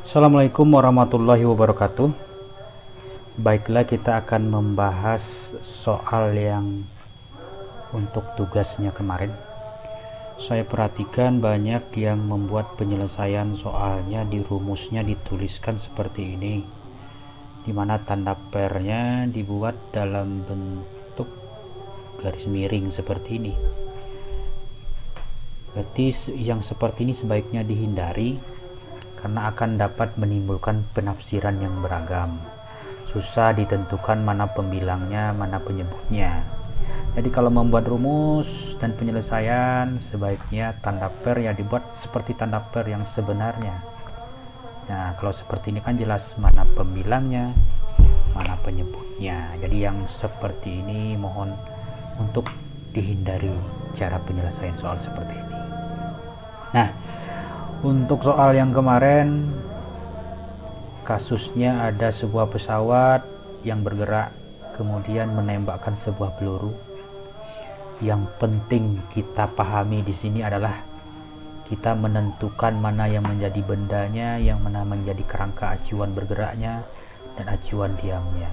Assalamualaikum warahmatullahi wabarakatuh. Baiklah, kita akan membahas soal yang untuk tugasnya kemarin. Saya perhatikan banyak yang membuat penyelesaian soalnya di rumusnya dituliskan seperti ini, dimana tanda pernya dibuat dalam bentuk garis miring seperti ini. Berarti yang seperti ini sebaiknya dihindari karena akan dapat menimbulkan penafsiran yang beragam. Susah ditentukan mana pembilangnya, mana penyebutnya. Jadi kalau membuat rumus dan penyelesaian, sebaiknya tanda per ya dibuat seperti tanda per yang sebenarnya. Nah, kalau seperti ini kan jelas mana pembilangnya, mana penyebutnya. Jadi yang seperti ini mohon untuk dihindari cara penyelesaian soal seperti ini. Nah, untuk soal yang kemarin, kasusnya ada sebuah pesawat yang bergerak kemudian menembakkan sebuah peluru. Yang penting kita pahami di sini adalah kita menentukan mana yang menjadi bendanya, yang mana menjadi kerangka acuan bergeraknya dan acuan diamnya.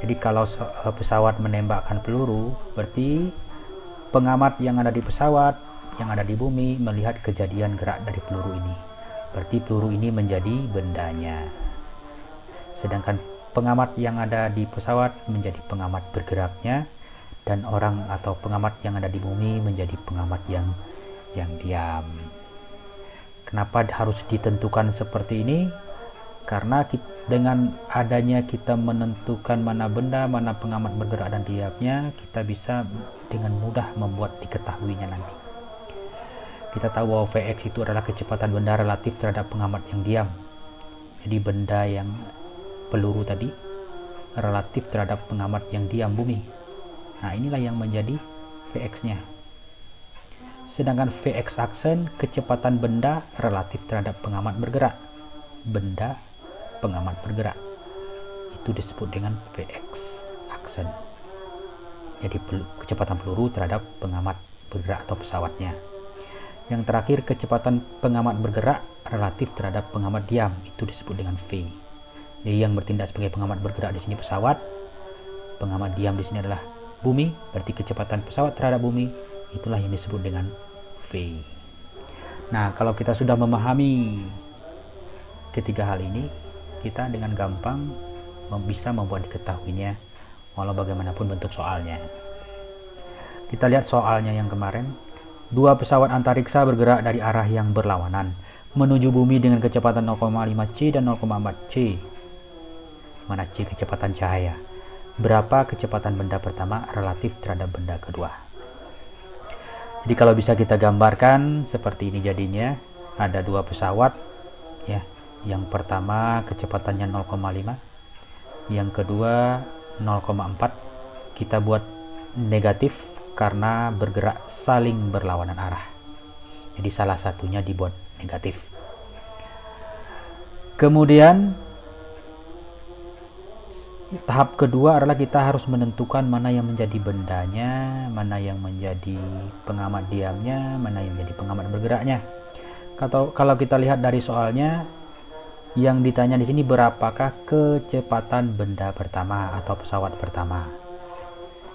Jadi kalau pesawat menembakkan peluru, berarti pengamat yang ada di pesawat, yang ada di bumi melihat kejadian gerak dari peluru ini. Berarti peluru ini menjadi bendanya. Sedangkan pengamat yang ada di pesawat menjadi pengamat bergeraknya, dan orang atau pengamat yang ada di bumi menjadi pengamat yang diam. Kenapa harus ditentukan seperti ini? Karena dengan adanya kita menentukan mana benda, mana pengamat bergerak dan diamnya, kita bisa dengan mudah membuat diketahuinya nanti. Kita tahu bahwa Vx itu adalah kecepatan benda relatif terhadap pengamat yang diam. Jadi benda yang peluru tadi relatif terhadap pengamat yang diam bumi. Nah, inilah yang menjadi Vx-nya. Sedangkan Vx aksen kecepatan benda relatif terhadap pengamat bergerak. Benda pengamat bergerak. Itu disebut dengan Vx aksen. Jadi kecepatan peluru terhadap pengamat bergerak atau pesawatnya. Yang terakhir, kecepatan pengamat bergerak relatif terhadap pengamat diam, itu disebut dengan V. Jadi yang bertindak sebagai pengamat bergerak di sini pesawat, pengamat diam di sini adalah bumi, berarti kecepatan pesawat terhadap bumi itulah yang disebut dengan V. Nah, kalau kita sudah memahami ketiga hal ini, kita dengan gampang bisa membuat diketahuinya walau bagaimanapun bentuk soalnya. Kita lihat soalnya yang kemarin. Dua pesawat antariksa bergerak dari arah yang berlawanan menuju bumi dengan kecepatan 0,5 C dan 0,4 C. Mana C kecepatan cahaya? Berapa kecepatan benda pertama relatif terhadap benda kedua? Jadi kalau bisa kita gambarkan seperti ini jadinya, ada dua pesawat ya. Yang pertama kecepatannya 0,5, yang kedua 0,4. Kita buat negatif karena bergerak saling berlawanan arah. Jadi salah satunya dibuat negatif. Kemudian tahap kedua adalah kita harus menentukan mana yang menjadi bendanya, mana yang menjadi pengamat diamnya, mana yang menjadi pengamat bergeraknya. Kalau kita lihat dari soalnya, yang ditanya di sini berapakah kecepatan benda pertama atau pesawat pertama.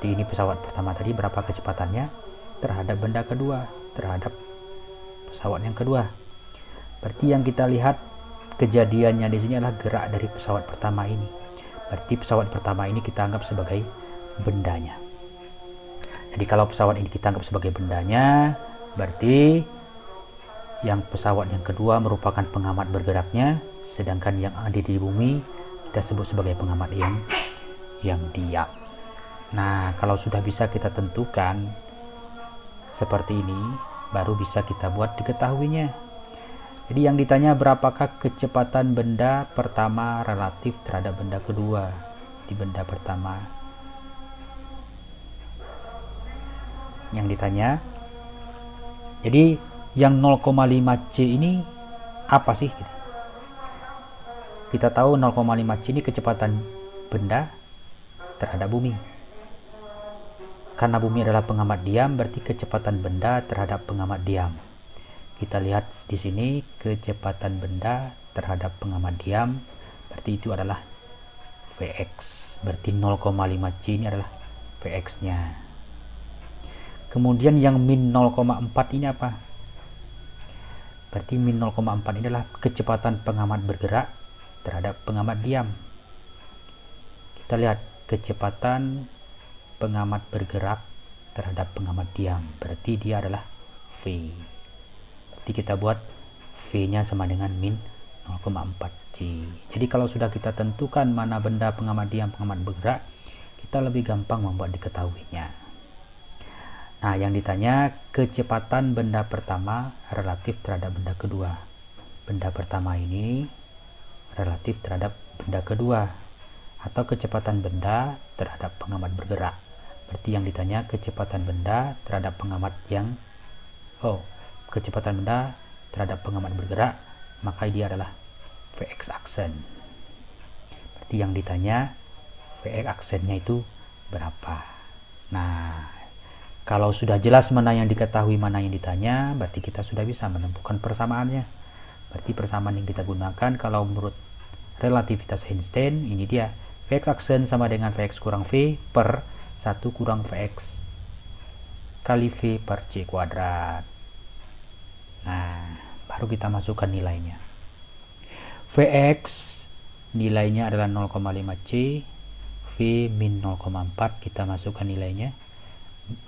Ini pesawat pertama tadi berapa kecepatannya terhadap benda kedua, terhadap pesawat yang kedua. Berarti yang kita lihat kejadiannya di sini adalah gerak dari pesawat pertama ini. Berarti pesawat pertama ini kita anggap sebagai bendanya. Jadi kalau pesawat ini kita anggap sebagai bendanya, berarti yang pesawat yang kedua merupakan pengamat bergeraknya, sedangkan yang ada di bumi kita sebut sebagai pengamat yang diam. Nah, kalau sudah bisa kita tentukan seperti ini, baru bisa kita buat diketahuinya. Jadi yang ditanya berapakah kecepatan benda pertama relatif terhadap benda kedua. Di benda pertama yang ditanya. Jadi yang 0,5 C ini apa sih? Kita tahu 0,5 C ini kecepatan benda terhadap bumi. Karena bumi adalah pengamat diam, berarti kecepatan benda terhadap pengamat diam. kita lihat di sini kecepatan benda terhadap pengamat diam, berarti itu adalah Vx, berarti 0,5 C ini adalah Vx nya. Kemudian yang min 0,4 ini apa? Berarti min 0,4 ini adalah kecepatan pengamat bergerak terhadap pengamat diam. Kita lihat kecepatan pengamat bergerak terhadap pengamat diam, berarti dia adalah V. Berarti kita buat V nya sama dengan min 0,4 C. Jadi kalau sudah kita tentukan mana benda pengamat diam, pengamat bergerak, kita lebih gampang membuat diketahuinya. Nah, yang ditanya kecepatan benda pertama relatif terhadap benda kedua. Benda pertama ini relatif terhadap benda kedua, atau kecepatan benda terhadap pengamat bergerak. Berarti yang ditanya kecepatan benda terhadap pengamat yang kecepatan benda terhadap pengamat bergerak, maka dia adalah Vx aksen. Berarti yang ditanya Vx aksennya itu berapa. Nah, kalau sudah jelas mana yang diketahui, mana yang ditanya, berarti kita sudah bisa menentukan persamaannya. Berarti persamaan yang kita gunakan kalau menurut relativitas Einstein, ini dia. Vx aksen sama dengan Vx kurang V per 1 kurang Vx kali V per C kuadrat. Nah, baru kita masukkan nilainya. Vx nilainya adalah 0,5 C, V min 0,4, kita masukkan nilainya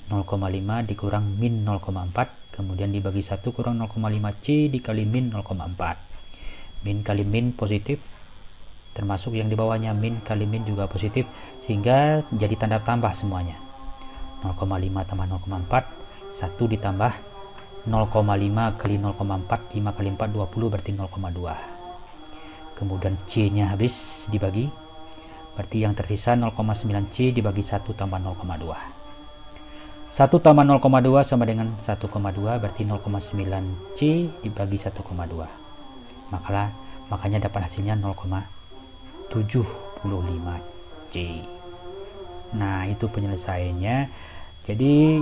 0,5 dikurang min 0,4, kemudian dibagi 1 kurang 0,5 C dikali min 0,4. Min kali min positif, termasuk yang di bawahnya min kali min juga positif, sehingga jadi tanda tambah semuanya. 0,5 tambah 0,4, 1 ditambah 0,5 kali 0,4, 5 kali 4 20, berarti 0,2. Kemudian C nya habis dibagi, berarti yang tersisa 0,9 C dibagi 1 tambah 0,2. 1 tambah 0,2 sama dengan 1,2, berarti 0,9 C dibagi 1,2. Makanya dapat hasilnya 0,75 C. Nah, itu penyelesaiannya. Jadi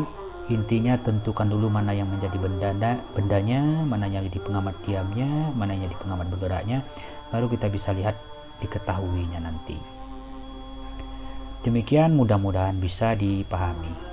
intinya tentukan dulu mana yang menjadi bendanya, mana yang jadi pengamat diamnya, mana yang jadi pengamat bergeraknya, baru kita bisa lihat diketahuinya nanti. Demikian, mudah-mudahan bisa dipahami.